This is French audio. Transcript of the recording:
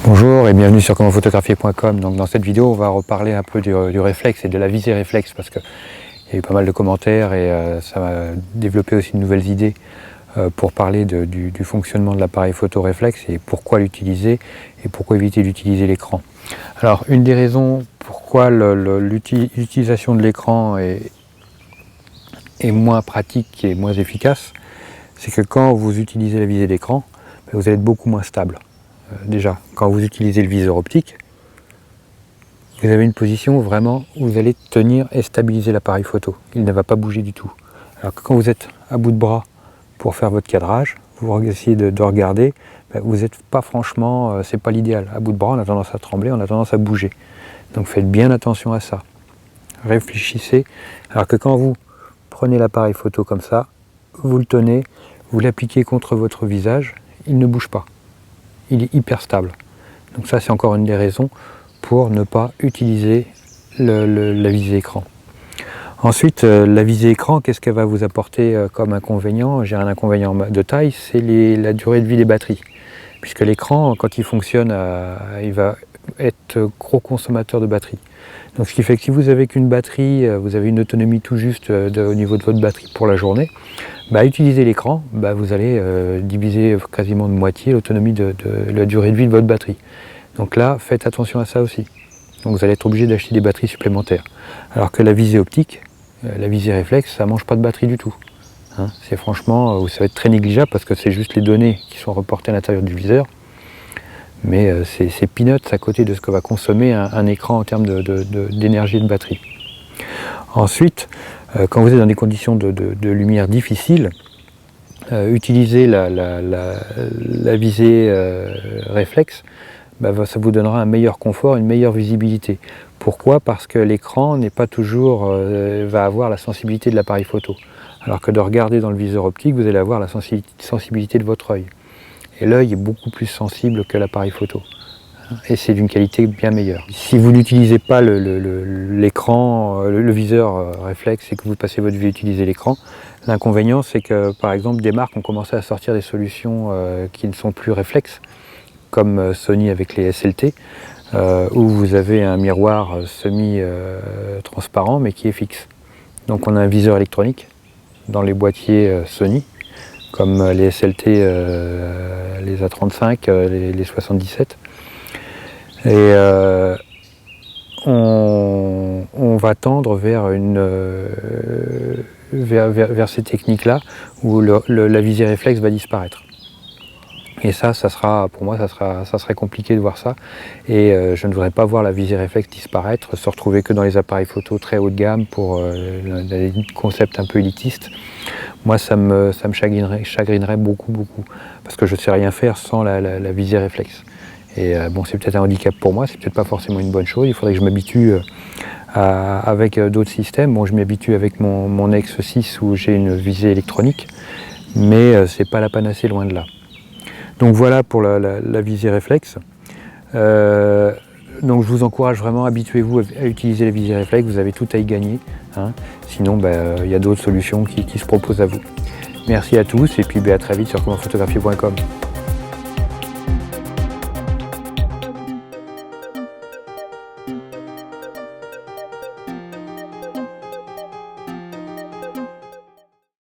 Bonjour et bienvenue sur commentphotographier.com. Donc dans cette vidéo, on va reparler un peu du réflexe et de la visée réflexe parce qu'il y a eu pas mal de commentaires et ça m'a développé aussi de nouvelles idées pour parler du fonctionnement de l'appareil photo réflexe et pourquoi l'utiliser et pourquoi éviter d'utiliser l'écran. Alors une des raisons pourquoi l'utilisation de l'écran est moins pratique et moins efficace, c'est que quand vous utilisez la visée d'écran, vous allez être beaucoup moins stable. Déjà, quand vous utilisez le viseur optique, vous avez une position vraiment où vous allez tenir et stabiliser l'appareil photo. Il ne va pas bouger du tout. Alors que quand vous êtes à bout de bras pour faire votre cadrage, vous essayez de regarder, vous n'êtes pas franchement, c'est pas l'idéal. À bout de bras, on a tendance à trembler, on a tendance à bouger. Donc faites bien attention à ça. Réfléchissez. Alors que quand vous prenez l'appareil photo comme ça, vous le tenez, vous l'appliquez contre votre visage, il ne bouge pas. Il est hyper stable. Donc ça, c'est encore une des raisons pour ne pas utiliser la visée écran. Ensuite, la visée écran, qu'est-ce qu'elle va vous apporter comme inconvénient? J'ai un inconvénient de taille, c'est la durée de vie des batteries. Puisque l'écran, quand il fonctionne, il va être gros consommateur de batterie. Donc ce qui fait que si vous avez qu'une batterie, vous avez une autonomie tout juste au niveau de votre batterie pour la journée, utiliser l'écran, vous allez diviser quasiment de moitié l'autonomie de la durée de vie de votre batterie. Donc là, faites attention à ça aussi. Donc vous allez être obligé d'acheter des batteries supplémentaires. Alors que la visée optique, la visée réflexe, ça ne mange pas de batterie du tout. C'est franchement, ça va être très négligeable parce que c'est juste les données qui sont reportées à l'intérieur du viseur. Mais c'est peanuts à côté de ce que va consommer un écran en termes d'énergie et de batterie. Ensuite, quand vous êtes dans des conditions de lumière difficiles, utiliser la visée réflexe, ça vous donnera un meilleur confort, une meilleure visibilité. Pourquoi? Parce que l'écran n'est pas toujours, va avoir la sensibilité de l'appareil photo. Alors que de regarder dans le viseur optique, vous allez avoir la sensibilité de votre œil. Et l'œil est beaucoup plus sensible que l'appareil photo. Et c'est d'une qualité bien meilleure. Si vous n'utilisez pas l'écran, le viseur réflexe et que vous passez votre vie à utiliser l'écran, l'inconvénient c'est que par exemple des marques ont commencé à sortir des solutions qui ne sont plus réflexes, comme Sony avec les SLT, où vous avez un miroir semi-transparent mais qui est fixe. Donc on a un viseur électronique dans les boîtiers Sony, comme les SLT, les A35, les 77. Et on va tendre vers ces techniques-là où la visée réflexe va disparaître. Et ça sera, pour moi, ça serait compliqué de voir ça. Et je ne voudrais pas voir la visée réflexe disparaître, se retrouver que dans les appareils photo très haut de gamme pour des concepts un peu élitistes. Moi, ça me chagrinerait beaucoup, parce que je ne sais rien faire sans la visée réflexe. Et bon, c'est peut-être un handicap pour moi, c'est peut-être pas forcément une bonne chose. Il faudrait que je m'habitue avec d'autres systèmes. Bon, je m'habitue avec mon X 6 où j'ai une visée électronique, mais c'est pas la panacée, loin de là. Donc voilà pour la visée réflexe. Donc je vous encourage vraiment, habituez-vous à utiliser la visée réflexe, vous avez tout à y gagner. Sinon, y a d'autres solutions qui se proposent à vous. Merci à tous et puis à très vite sur commentphotographier.com.